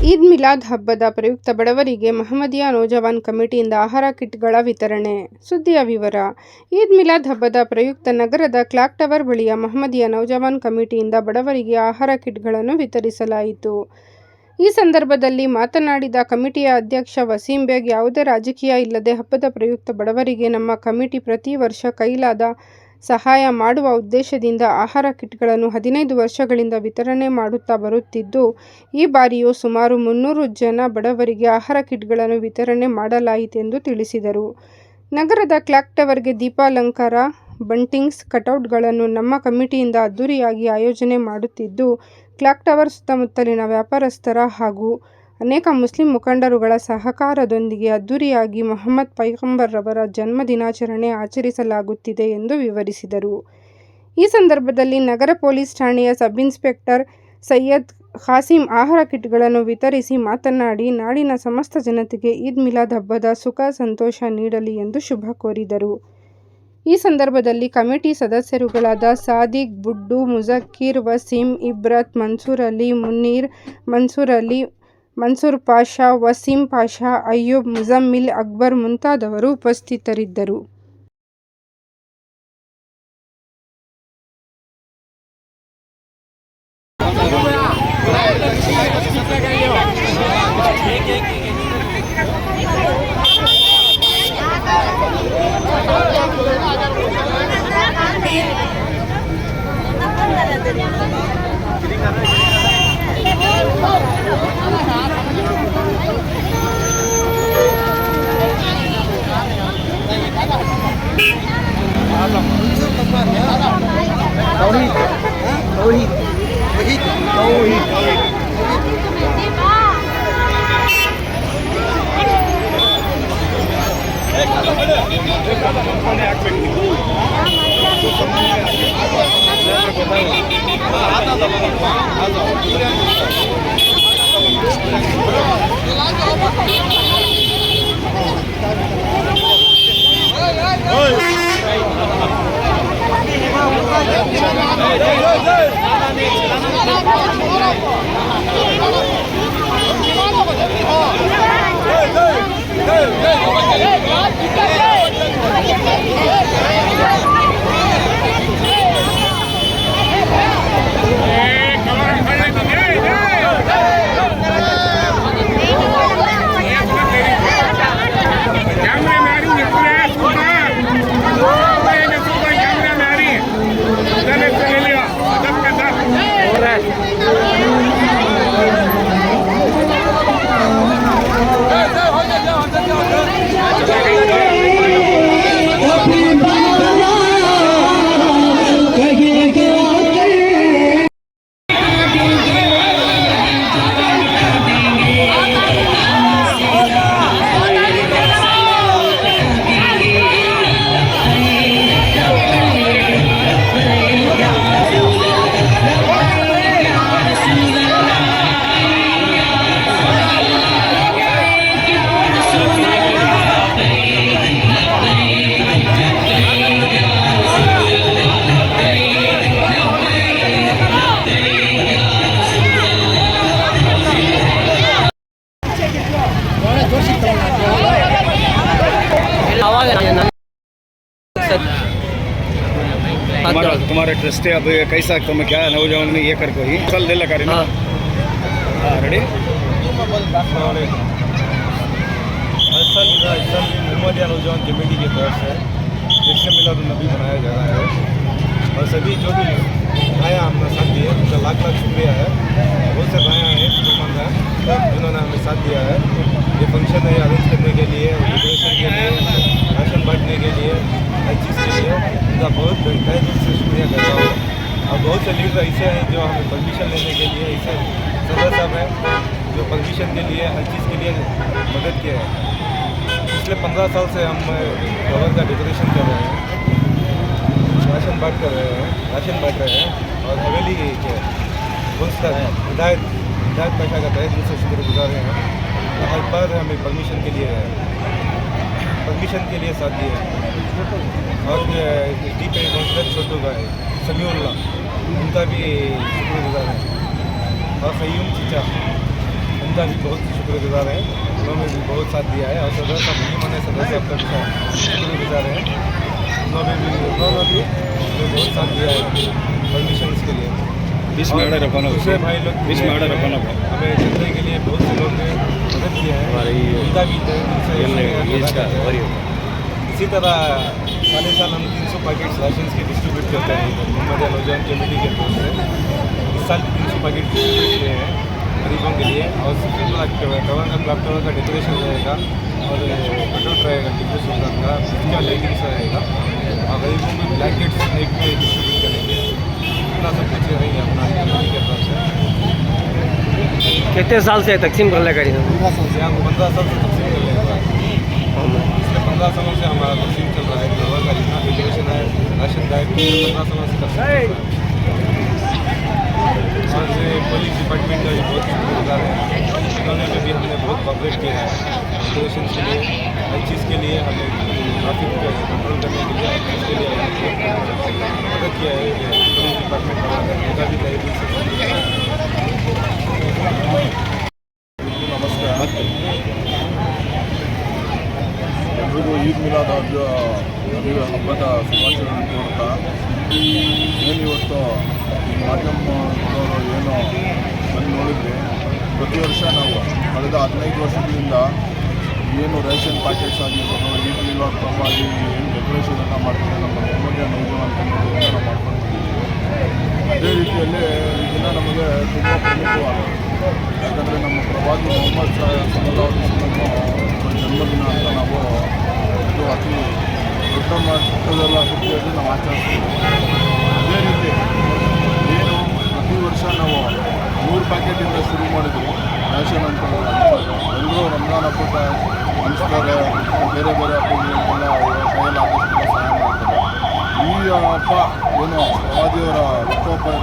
ಈದ್ ಮಿಲಾದ್ ಹಬ್ಬದ ಪ್ರಯುಕ್ತ ಬಡವರಿಗೆ ಮಹಮ್ಮದಿಯಾ ನೌಜವಾನ್ ಕಮಿಟಿಯಿಂದ ಆಹಾರ ಕಿಟ್ಗಳ ವಿತರಣೆ. ಸುದ್ದಿಯ ವಿವರ. ಈದ್ ಮಿಲಾದ್ ಹಬ್ಬದ ಪ್ರಯುಕ್ತ ನಗರದ ಕ್ಲಾಕ್ ಟವರ್ ಬಳಿಯ ಮಹಮ್ಮದಿಯಾ ನೌಜವಾನ್ ಕಮಿಟಿಯಿಂದ ಬಡವರಿಗೆ ಆಹಾರ ಕಿಟ್ಗಳನ್ನು ವಿತರಿಸಲಾಯಿತು. ಈ ಸಂದರ್ಭದಲ್ಲಿ ಮಾತನಾಡಿದ ಕಮಿಟಿಯ ಅಧ್ಯಕ್ಷ ವಸೀಂ ಬೇಗ್, ಯಾವುದೇ ರಾಜಕೀಯ ಇಲ್ಲದೆ ಹಬ್ಬದ ಪ್ರಯುಕ್ತ ಬಡವರಿಗೆ ನಮ್ಮ ಕಮಿಟಿ ಪ್ರತಿ ವರ್ಷ ಕೈಲಾದ ಸಹಾಯ ಮಾಡುವ ಉದ್ದೇಶದಿಂದ ಆಹಾರ ಕಿಟ್ಗಳನ್ನು 15 ವರ್ಷಗಳಿಂದ ವಿತರಣೆ ಮಾಡುತ್ತಾ ಬರುತ್ತಿದ್ದು, ಈ ಬಾರಿಯೂ ಸುಮಾರು 300 ಜನ ಬಡವರಿಗೆ ಆಹಾರ ಕಿಟ್ಗಳನ್ನು ವಿತರಣೆ ಮಾಡಲಾಯಿತೆಂದು ತಿಳಿಸಿದರು. ನಗರದ ಕ್ಲಾಕ್ ಟವರ್ಗೆ ದೀಪಾಲಂಕಾರ, ಬಂಟಿಂಗ್ಸ್, ಕಟೌಟ್ಗಳನ್ನು ನಮ್ಮ ಕಮಿಟಿಯಿಂದ ಅದ್ದೂರಿಯಾಗಿ ಆಯೋಜನೆ ಮಾಡುತ್ತಿದ್ದು, ಕ್ಲಾಕ್ ಟವರ್ ಸುತ್ತಮುತ್ತಲಿನ ವ್ಯಾಪಾರಸ್ಥರ ಹಾಗೂ ಅನೇಕ ಮುಸ್ಲಿಂ ಮುಖಂಡರುಗಳ ಸಹಕಾರದೊಂದಿಗೆ ಅದ್ದೂರಿಯಾಗಿ ಮೊಹಮ್ಮದ್ ಪೈಗಂಬರ್ ರವರ ಜನ್ಮ ದಿನಾಚರಣೆ ಆಚರಿಸಲಾಗುತ್ತಿದೆ ಎಂದು ವಿವರಿಸಿದರು. ಈ ಸಂದರ್ಭದಲ್ಲಿ ನಗರ ಪೊಲೀಸ್ ಠಾಣೆಯ ಸಬ್ಇನ್ಸ್ಪೆಕ್ಟರ್ ಸೈಯದ್ ಖಾಸಿಂ ಆಹಾರ ಕಿಟ್ಗಳನ್ನು ವಿತರಿಸಿ ಮಾತನಾಡಿ, ನಾಡಿನ ಸಮಸ್ತ ಜನತೆಗೆ ಈದ್ ಮಿಲಾದ್ ಹಬ್ಬದ ಸುಖ ಸಂತೋಷ ನೀಡಲಿ ಎಂದು ಶುಭ ಕೋರಿದರು. ಈ ಸಂದರ್ಭದಲ್ಲಿ ಕಮಿಟಿ ಸದಸ್ಯರುಗಳಾದ ಸಾದಿಕ್, ಬುಡ್ಡು, ಮುಜಕ್ಕಿರ್, ವಸೀಂ, ಇಬ್ರತ್, ಮನ್ಸೂರ್ ಅಲಿ, ಮುನೀರ್, ಮನ್ಸೂರ್ ಅಲಿ, ಮನ್ಸೂರ್ ಪಾಷಾ, ವಸೀಂ ಪಾಷಾ, ಅಯ್ಯೂಬ್, ಮುಜಮ್ಮಿಲ್, ಅಕ್ಬರ್ ಮುಂತಾದವರು ಉಪಸ್ಥಿತರಿದ್ದರು. तुम्हारा ट्रस्ट है, अब कैसा तुम क्या नौजवान ने ये कर कोई चल दे लगा रेडी असल मोहम्मदिया नौजवान कमेटी के तरफ से जश्न मिलाद नबी मनाया जा रहा है और सभी जो भी आया हमने साथ दिया उनका लाख लाख शुक्रिया है। बहुत से भाई हैं मुसलमान हैं जिन्होंने हमें साथ दिया है। ये फंक्शन है अरेंज करने के लिए, डेकोरेशन के लिए, राशन बांटने के लिए, हर चीज़ के लिए उनका बहुत तहे दिल से शुक्रिया करता हूँ। और बहुत से लीडर ऐसे हैं जो हमें परमिशन लेने के लिए, ऐसे सदर साहब हैं जो परमिशन के लिए हर चीज़ के लिए मदद किया है। पिछले 15 साल से हम कवर का डेकोरेशन कर रहे हैं, राशन बांट रहे हैं और हवेली के बहुत हिदायत पाशा का तहे दिल से शुक्रगुजार हैं। तो हर बार हमें परमिशन के लिए साथ दिए और डी पे काउंसलर छोटू भाई समीउल्लाह उनका भी शुक्रगुजार है और क़य्यूम चीचा उनका भी बहुत शुक्रगुजार है, उन्होंने भी बहुत साथ दिया है। और सदर साहब मने सदर साहब का भी शुक्रगुजार है, उन्होंने भी हमें बहुत साथ दिया है परमिशन के लिए। और दूसरे भाई लोग हमें जनता के लिए बहुत से लोग ने मदद किया है, उनका भी इसी तरह साले साल हम 300 पैकेट्स राशन के डिस्ट्रीब्यूट करते हैं मोहम्मदिया नौजवान कमेटी के तरफ से। इस साल 300 पैकेट डिस्ट्रीब्यूट किए हैं गरीबों के लिए। और टवर का क्लब टवर का डेकोरेशन रहेगा और पेट्रोल रहेगा टिप्पू सुल्तान का, इसका लेगिंग्स रहेगा और गरीबों को ब्लैंकेट्स एक में डिस्ट्रीब्यूट करेंगे। इतना सब कुछ रहेंगे अपना कमेटी के तरफ से। कितने साल से तकसीम कर ले करी? 15 साल से तकसीम कर लेगा। पिछले 15 सालों से हमारा तकसीम चल रहा है। टवर का जितना डेकोरेशन है, राशन का है, 15 सालों से तकसीम चल रहा है। और पुलिस डिपार्टमेंट का भी बहुत शुक्रगुजार है, उन्होंने भी हमने बहुत कॉपरेट किया है डेकोरेशन के लिए, हर चीज़ के लिए हमें ट्रैफिक कंट्रोल करने के लिए हर चीज़ के लिए मदद किया है। पुलिस डिपार्टमेंट वाला उनका भी तहे दिल से ನಮಸ್ಕಾರ. ಎಲ್ರಿಗೂ ಈದ್ ಮಿಲಾದ್ ಹಬ್ಬದ ಶುಭಾಶಯಗಳನ್ನು ಕೋರ್ತಾ ಇವತ್ತು ಈ ಮಾಧ್ಯಮದವರು ಏನು ಬಂದು ನೋಡಿದ್ವಿ, ಪ್ರತಿ ವರ್ಷ ನಾವು ಕಳೆದ 15 ವರ್ಷಗಳಿಂದ ಏನು ರೇಷನ್ ಪ್ಯಾಕೆಟ್ಸ್ ಆಗಿರ್ಬೋದು, ಈದ್ ಮಿಲಾದ್ ಪರವಾಗಿ ಏನು ಡೆಕೋರೇಷನನ್ನು ಮಾಡ್ತಾರೆ ನಮ್ಮ ಮೊಹಮ್ಮದಿಯಾ ನೌಜವಾನ್ ಕಮಿಟಿಯಿಂದ ನಾವು ಮಾಡ್ಕೊಂಡಿದ್ದೀವಿ. ಅದೇ ರೀತಿಯಲ್ಲಿ ಈ ದಿನ ನಮಗೆ ತುಂಬ ಪ್ರಮುಖವಾಗಿದೆ. ಯಾಕಂದರೆ ನಮ್ಮ ಪ್ರವಾದಿ ಮೊಹಮ್ಮದ್ ಸಲ್ಲಲ್ಲಾಹು ಅಲೈಹಿ ವಸಲ್ಲಂ ಜನ್ಮದಿನ ಅಂತ ನಾವು ಇದು ಅತಿ ದೊಡ್ಡ ಮಟ್ಟದಲ್ಲ ಹುಟ್ಟಿಯಲ್ಲಿ ನಾವು ಆಚರಿಸ್ತೀವಿ. ಅದೇ ರೀತಿ ಏನು ಪ್ರತಿ ವರ್ಷ ನಾವು 100 ಪ್ಯಾಕೆಟಿಂದ ಶುರು ಮಾಡಿದ್ವಿ ರೇಷನ್ ಅಂತ ಎಲ್ಲರೂ ರಂಜಾನ್ ಹಬ್ಬದ ಹಂಚ್ತಾರೆ, ಬೇರೆ ಬೇರೆ ಹಬ್ಬಗಳಿಗೆಲ್ಲ ಕೈಯಲ್ಲಾದಷ್ಟು ಸಹಾಯ ಮಾಡ್ತಾರೆ. ಈ ಹಬ್ಬ ಏನು ಪ್ರವಾದಿಯವರ ಹುಟ್ಟುಹಬ್ಬ